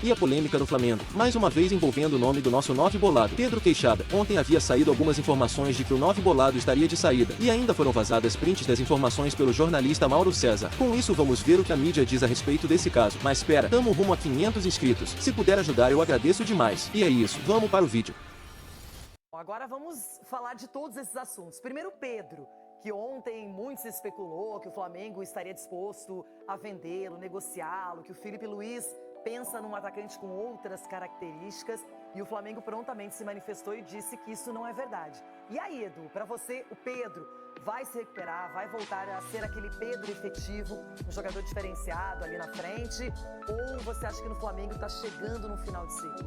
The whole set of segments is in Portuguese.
E a polêmica do Flamengo, mais uma vez envolvendo o nome do nosso 9 bolado, Pedro Queixada. Ontem havia saído algumas informações de que o 9 bolado estaria de saída, e ainda foram vazadas prints das informações pelo jornalista Mauro César. Com isso vamos ver o que a mídia diz a respeito desse caso. Mas espera, tamo rumo a 500 inscritos. Se puder ajudar eu agradeço demais. E é isso, vamos para o vídeo. Agora vamos falar de todos esses assuntos. Primeiro, Pedro, que ontem muito se especulou que o Flamengo estaria disposto a vendê-lo, negociá-lo, que o Felipe Luiz pensa num atacante com outras características, e o Flamengo prontamente se manifestou e disse que isso não é verdade. E aí, Edu, para você, o Pedro vai se recuperar, vai voltar a ser aquele Pedro efetivo, um jogador diferenciado ali na frente, ou você acha que no Flamengo está chegando no final de ciclo?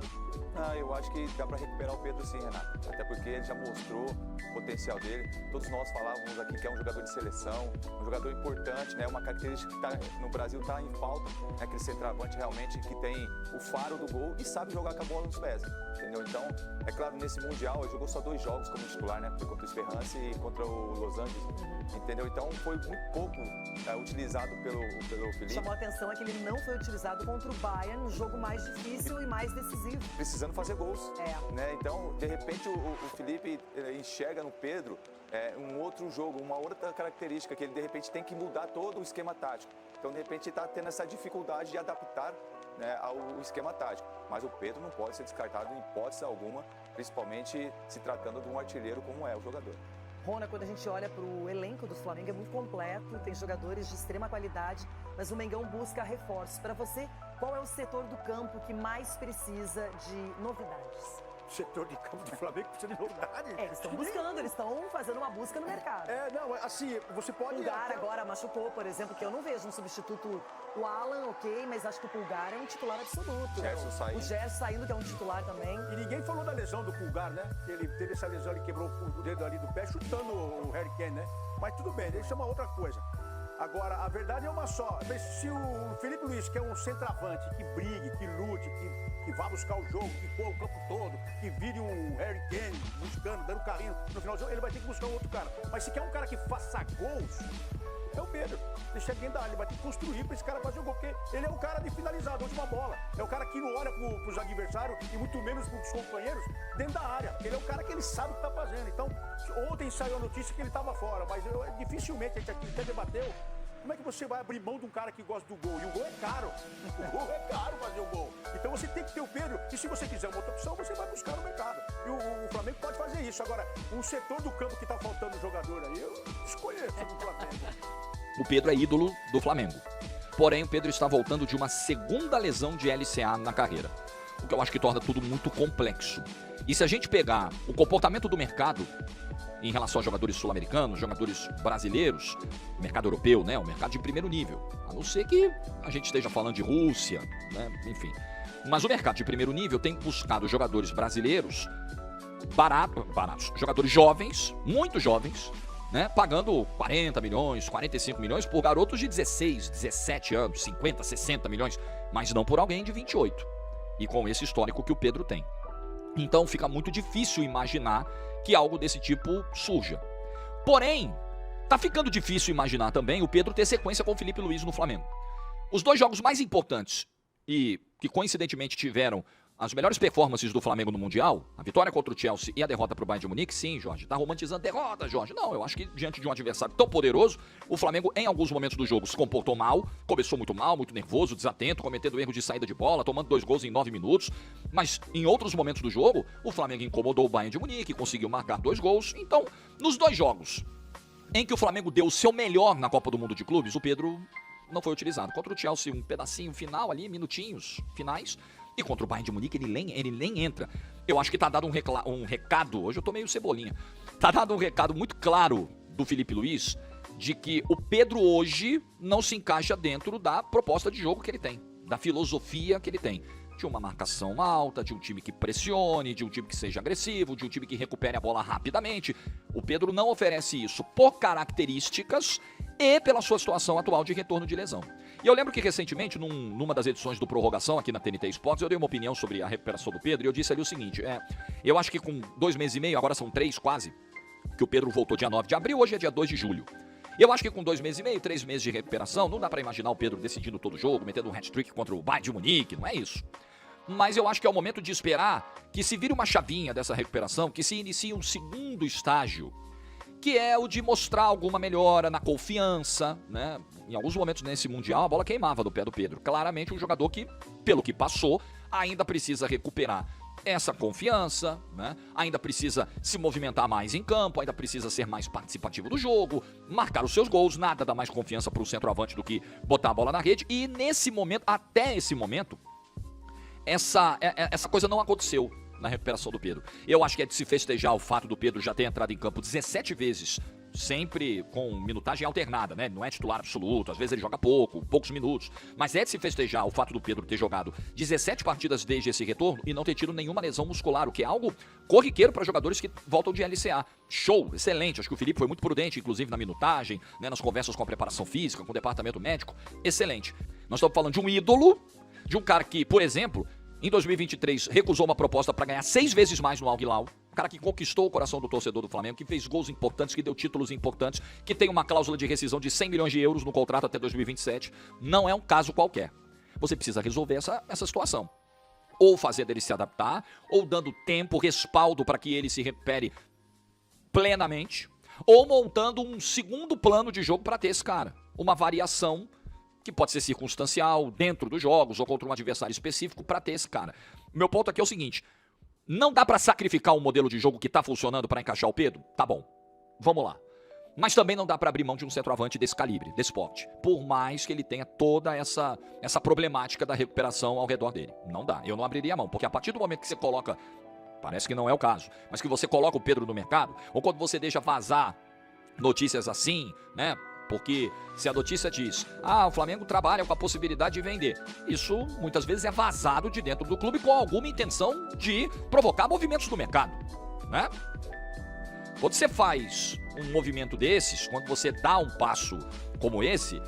Eu acho que dá para recuperar o Pedro sim, Renato. Até porque ele já mostrou o potencial dele. Todos nós falávamos aqui que é um jogador de seleção, um jogador importante, né? Uma característica que no Brasil está em falta, né? Aquele centroavante realmente que tem o faro do gol e sabe jogar com a bola nos pés, entendeu? Então, é claro, nesse Mundial ele jogou só 2 jogos como titular, né? Foi contra o Esperance e contra o Los Angeles, entendeu? Então, foi muito pouco utilizado pelo Felipe. Chamou a atenção é que ele não foi utilizado contra o Bayern, um jogo mais difícil e mais decisivo. Precisando fazer gols, né? Então, de repente, o Felipe enxerga no Pedro um outro jogo, uma outra característica que ele, de repente, tem que mudar todo o esquema tático. Então, de repente, está tendo essa dificuldade de adaptar, né, ao esquema tático. Mas o Pedro não pode ser descartado em hipótese alguma, principalmente se tratando de um artilheiro como é o jogador. Rona, quando a gente olha para o elenco do Flamengo, é muito completo, tem jogadores de extrema qualidade, mas o Mengão busca reforços. Para você, qual é o setor do campo que mais precisa de novidades? O setor de campo do Flamengo precisa de novidade? Eles estão buscando, eles estão fazendo uma busca no mercado. Não, assim, você pode... O Pulgar agora machucou, por exemplo, que eu não vejo um substituto. O Alan, ok, mas acho que o Pulgar é um titular absoluto. O Gerson saindo, que é um titular também. E ninguém falou da lesão do Pulgar, né? Ele teve essa lesão, ele quebrou o dedo ali do pé, chutando o Harry Kane, né? Mas tudo bem, isso é uma outra coisa. Agora, a verdade é uma só. Se o Felipe Luiz, que é um centroavante, que brigue, que lute, que vá buscar o jogo, que corra o campo todo, que vire um Harry Kane, buscando, dando carrinho, no final do jogo, ele vai ter que buscar um outro cara. Mas se quer um cara que faça gols, é o Pedro. Deixa alguém dar, ele vai ter que construir para esse cara fazer o gol, porque ele é um cara de finalizar, de última bola. É o cara que não olha para os adversários e muito menos para os companheiros dentro da área. Ele é um cara que ele sabe o que está fazendo. Então, ontem saiu a notícia que ele estava fora, mas dificilmente a gente aqui até debateu. Como é que você vai abrir mão de um cara que gosta do gol? E o gol é caro. O gol é caro fazer o gol. Então você tem que ter o Pedro. E se você quiser uma outra opção, você vai buscar no mercado. E o Flamengo pode fazer isso. Agora, um setor do campo que está faltando jogador aí, eu desconheço do Flamengo. O Pedro é ídolo do Flamengo. Porém, o Pedro está voltando de uma segunda lesão de LCA na carreira. O que eu acho que torna tudo muito complexo. E se a gente pegar o comportamento do mercado em relação a jogadores sul-americanos, jogadores brasileiros, o mercado europeu, né, o mercado de primeiro nível, a não ser que a gente esteja falando de Rússia, né, enfim. Mas o mercado de primeiro nível tem buscado jogadores brasileiros baratos, jogadores jovens, muito jovens, né, pagando 40 milhões, 45 milhões por garotos de 16, 17 anos, 50, 60 milhões, mas não por alguém de 28. E com esse histórico que o Pedro tem. Então fica muito difícil imaginar que algo desse tipo surja. Porém, tá ficando difícil imaginar também o Pedro ter sequência com o Felipe Luiz no Flamengo. Os 2 jogos mais importantes e que coincidentemente tiveram as melhores performances do Flamengo no Mundial, a vitória contra o Chelsea e a derrota para o Bayern de Munique, sim, Jorge, tá romantizando derrota, Jorge. Não, eu acho que diante de um adversário tão poderoso, o Flamengo em alguns momentos do jogo se comportou mal, começou muito mal, muito nervoso, desatento, cometendo erro de saída de bola, tomando 2 gols em 9 minutos, mas em outros momentos do jogo, o Flamengo incomodou o Bayern de Munique, conseguiu marcar 2 gols. Então, nos 2 jogos em que o Flamengo deu o seu melhor na Copa do Mundo de Clubes, o Pedro não foi utilizado. Contra o Chelsea, um pedacinho final ali, minutinhos finais. E contra o Bayern de Munique ele nem entra. Eu acho que tá dado um recado, hoje eu tô meio cebolinha, tá dado um recado muito claro do Felipe Luiz de que o Pedro hoje não se encaixa dentro da proposta de jogo que ele tem, da filosofia que ele tem. De uma marcação alta, de um time que pressione, de um time que seja agressivo, de um time que recupere a bola rapidamente. O Pedro não oferece isso por características e pela sua situação atual de retorno de lesão. E eu lembro que recentemente, numa das edições do Prorrogação aqui na TNT Sports, eu dei uma opinião sobre a recuperação do Pedro e eu disse ali o seguinte, eu acho que com 2 meses e meio, agora são 3 quase, que o Pedro voltou dia 9 de abril, hoje é dia 2 de julho. Eu acho que com 2 meses e meio, 3 meses de recuperação, não dá pra imaginar o Pedro decidindo todo o jogo, metendo um hat-trick contra o Bayern de Munique, não é isso. Mas eu acho que é o momento de esperar que se vire uma chavinha dessa recuperação, que se inicie um segundo estágio, que é o de mostrar alguma melhora na confiança, né? Em alguns momentos nesse Mundial, a bola queimava do pé do Pedro. Claramente um jogador que, pelo que passou, ainda precisa recuperar essa confiança, né? Ainda precisa se movimentar mais em campo, ainda precisa ser mais participativo do jogo, marcar os seus gols. Nada dá mais confiança para o centroavante do que botar a bola na rede. E nesse momento, até esse momento, essa coisa não aconteceu na recuperação do Pedro. Eu acho que é de se festejar o fato do Pedro já ter entrado em campo 17 vezes, sempre com minutagem alternada, né? Não é titular absoluto, às vezes ele joga poucos minutos, mas é de se festejar o fato do Pedro ter jogado 17 partidas desde esse retorno e não ter tido nenhuma lesão muscular, o que é algo corriqueiro para jogadores que voltam de LCA. Show, excelente, acho que o Felipe foi muito prudente, inclusive na minutagem, né? Nas conversas com a preparação física, com o departamento médico, excelente. Nós estamos falando de um ídolo, de um cara que, por exemplo, em 2023, recusou uma proposta para ganhar 6 vezes mais no Al Hilal. Um cara que conquistou o coração do torcedor do Flamengo, que fez gols importantes, que deu títulos importantes, que tem uma cláusula de rescisão de 100 milhões de euros no contrato até 2027. Não é um caso qualquer. Você precisa resolver essa situação. Ou fazer dele se adaptar, ou dando tempo, respaldo para que ele se recupere plenamente, ou montando um segundo plano de jogo para ter esse cara. Uma variação que pode ser circunstancial, dentro dos jogos ou contra um adversário específico, para ter esse cara. Meu ponto aqui é o seguinte: não dá para sacrificar um modelo de jogo que tá funcionando para encaixar o Pedro? Tá bom, vamos lá. Mas também não dá para abrir mão de um centroavante desse calibre, desse porte, por mais que ele tenha toda essa problemática da recuperação ao redor dele. Não dá, eu não abriria a mão, porque a partir do momento que você coloca, parece que não é o caso, mas que você coloca o Pedro no mercado, ou quando você deixa vazar notícias assim, né? Porque se a notícia diz, o Flamengo trabalha com a possibilidade de vender, isso muitas vezes é vazado de dentro do clube com alguma intenção de provocar movimentos no mercado, né? Quando você faz um movimento desses, quando você dá um passo como esse,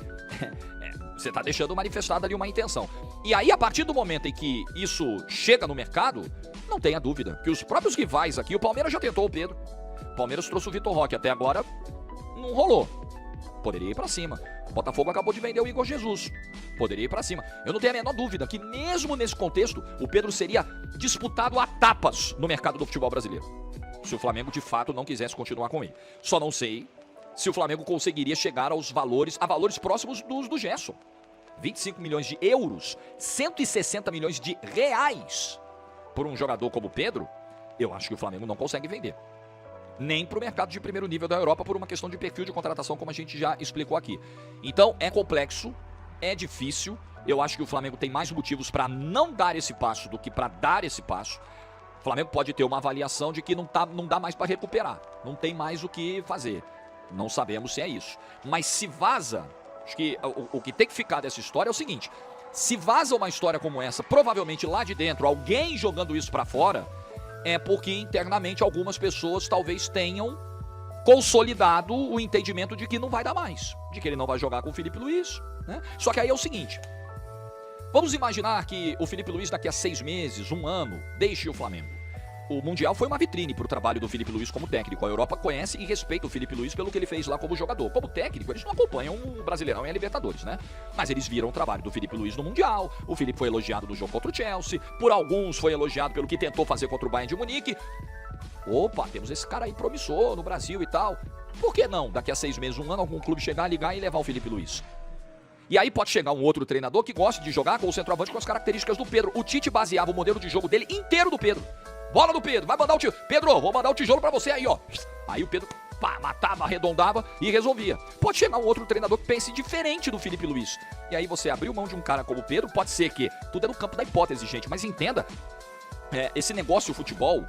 você está deixando manifestada ali uma intenção. E aí, a partir do momento em que isso chega no mercado, não tenha dúvida que os próprios rivais aqui, o Palmeiras já tentou o Pedro, o Palmeiras trouxe o Vitor Roque, até agora não rolou. Poderia ir pra cima. O Botafogo acabou de vender o Igor Jesus. Poderia ir pra cima. Eu não tenho a menor dúvida que mesmo nesse contexto, o Pedro seria disputado a tapas no mercado do futebol brasileiro, se o Flamengo de fato não quisesse continuar com ele. Só não sei se o Flamengo conseguiria chegar a valores próximos do Gerson. 25 milhões de euros, 160 milhões de reais por um jogador como o Pedro, eu acho que o Flamengo não consegue vender. Nem para o mercado de primeiro nível da Europa por uma questão de perfil de contratação, como a gente já explicou aqui. Então, é complexo, é difícil. Eu acho que o Flamengo tem mais motivos para não dar esse passo do que para dar esse passo. O Flamengo pode ter uma avaliação de que não dá mais para recuperar. Não tem mais o que fazer. Não sabemos se é isso. Mas se vaza, acho que o que tem que ficar dessa história é o seguinte: se vaza uma história como essa, provavelmente lá de dentro, alguém jogando isso para fora, é porque internamente algumas pessoas talvez tenham consolidado o entendimento de que não vai dar mais, de que ele não vai jogar com o Felipe Luiz, né? Só que aí é o seguinte: vamos imaginar que o Felipe Luiz daqui a 6 meses, 1 ano, deixe o Flamengo. O Mundial foi uma vitrine para o trabalho do Felipe Luiz como técnico. A Europa conhece e respeita o Felipe Luiz pelo que ele fez lá como jogador. Como técnico, eles não acompanham o Brasileirão e a Libertadores, né? Mas eles viram o trabalho do Felipe Luiz no Mundial. O Felipe foi elogiado no jogo contra o Chelsea. Por alguns foi elogiado pelo que tentou fazer contra o Bayern de Munique. Opa, temos esse cara aí promissor no Brasil e tal. Por que não, daqui a 6 meses, 1 ano, algum clube chegar, ligar e levar o Felipe Luiz? E aí pode chegar um outro treinador que goste de jogar com o centroavante com as características do Pedro. O Tite baseava o modelo de jogo dele inteiro do Pedro. Bola do Pedro, vai mandar o tijolo. Pedro, vou mandar o tijolo pra você aí, ó. Aí o Pedro, matava, arredondava e resolvia. Pode chegar um outro treinador que pense diferente do Felipe Luiz. E aí você abriu mão de um cara como o Pedro, pode ser que, tudo é no campo da hipótese, gente, mas entenda, esse negócio, o futebol,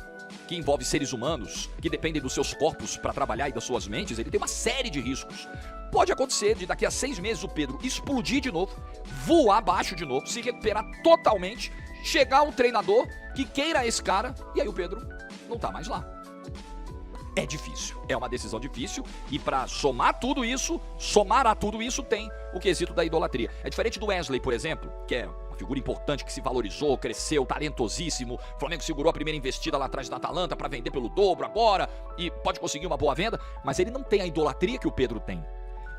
que envolve seres humanos, que dependem dos seus corpos pra trabalhar e das suas mentes, ele tem uma série de riscos. Pode acontecer de daqui a 6 meses o Pedro explodir de novo, voar abaixo de novo, se recuperar totalmente, chegar um treinador que queira esse cara, e aí o Pedro não tá mais lá. É difícil, é uma decisão difícil, e pra somar a tudo isso tem o quesito da idolatria. É diferente do Wesley, por exemplo, que é uma figura importante que se valorizou, cresceu, talentosíssimo. O Flamengo segurou a primeira investida lá atrás da Atalanta pra vender pelo dobro agora, e pode conseguir uma boa venda, mas ele não tem a idolatria que o Pedro tem.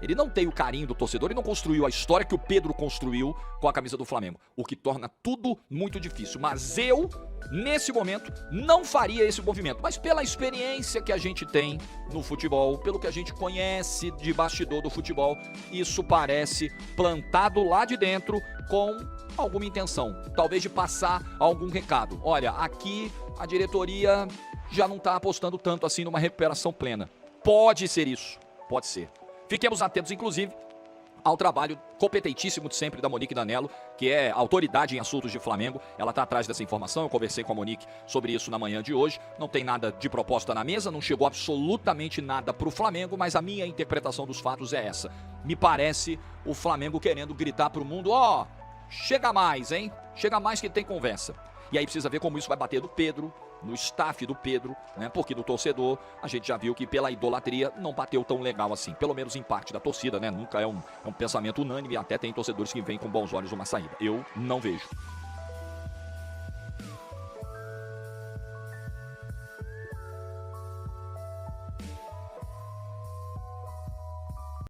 Ele não tem o carinho do torcedor e não construiu a história que o Pedro construiu com a camisa do Flamengo. O que torna tudo muito difícil. Mas eu, nesse momento, não faria esse movimento. Mas pela experiência que a gente tem no futebol, pelo que a gente conhece de bastidor do futebol, isso parece plantado lá de dentro com alguma intenção. Talvez de passar algum recado. Olha, aqui a diretoria já não está apostando tanto assim numa recuperação plena. Pode ser isso. Pode ser. Fiquemos atentos, inclusive, ao trabalho competentíssimo de sempre da Monique Danello, que é autoridade em assuntos de Flamengo. Ela está atrás dessa informação, eu conversei com a Monique sobre isso na manhã de hoje. Não tem nada de proposta na mesa, não chegou absolutamente nada para o Flamengo, mas a minha interpretação dos fatos é essa. Me parece o Flamengo querendo gritar para o mundo, ó, chega mais, hein? Chega mais que tem conversa. E aí precisa ver como isso vai bater no Pedro, no staff do Pedro, né? Porque no torcedor a gente já viu que pela idolatria não bateu tão legal assim, pelo menos em parte da torcida, né? Nunca é um pensamento unânime, até tem torcedores que veem com bons olhos uma saída. Eu não vejo.